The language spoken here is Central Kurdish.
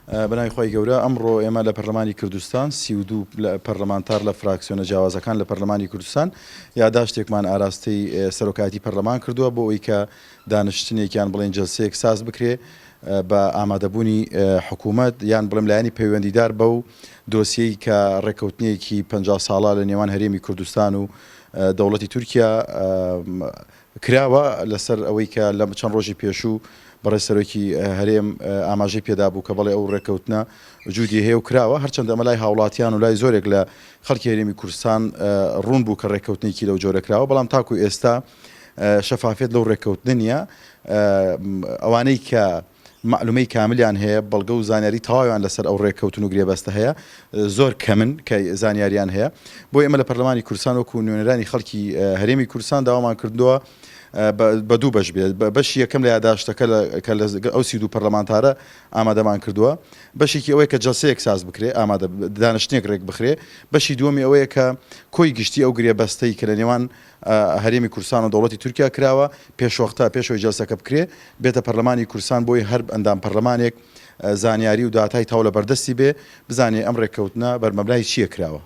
بەناوی خۆی گەورە ئەمڕۆ ئێمە لە پەرلەمانی کوردستان 32 پەرلەمانتار لە فراکسیۆنە جیاوازەکان لە پەرلەمانی کوردستان یاداشتێکمان ئاراستەی سەرۆکاتی پەرلەمان کردووە بۆ ئەوەی کە دانیشتنێکیان بڵێن جەلسەیەک ساز بکرێ بە ئامادەبوونی حکوومەت یان بڵێم لایەنی پەیوەندیدار بەو دۆسیەی کە ڕێکەوتنیەکی 50 ساڵە لە نێوان هەرێمی کوردستان و دەوڵەتی تورکیا کراوە لەسەر ئەوەی کە لە چەند ڕۆژی پێشوو بەڕێسەرۆکی هەرێم ئاماژەی پێدا بوو کە بەڵێ ئەو ڕێکەوتنە وجودی هەیە و کراوە هەرچەندە ئەمە لای هاوڵاتیان و لای زۆرێک لە خەڵکی هەرێمی کوردستان ڕوون بوو کە ڕێکەوتنێکی لەو جۆرە کراوە بەڵام تاکو ئێستا شەفافێت لەو ڕێکەوتنە نیە ئەوانەی کە معلومەی کاملیان هەیە بەڵگە و زانیاری تەواویان لەسەر ئەو ڕێکەوتن و گرێبەستە هەیە زۆر کەمن کە زانیاریان هەیە بۆ ئێمە لە پەرلەمانی کوردستان وەکو نوێنەرانی خەڵکی هەرێمی کوردستان داوامان کردووە بە دوو بەش بێت بەشی یەکەم لە یاداشتەکە کە ئەو 32 پەرلەمانتارە ئامادەمان کردووە بەشێکی ئەوەیە کە جەلسەیەک ساز بکرێ ئامادە دانیشتنێک ڕێک بخرێ بەشی دووەمی ئەوەیە کە کۆی گشتی ئەو گرێبەستەی کە لە نێوان هەرێمی کوردستان و دەوڵەتی تورکیا کراوە پێشوەختە پێشەوەی جەلسەکە بکرێ بێتە پەرلەمانی کوردستان بۆی هەر ئەندام پەرلەمانێک زانیاری و داتای تاو لە بەردەستی بێ بزانێ ئەم ڕێکەوتنە بەرمەبلای چییە کراوە.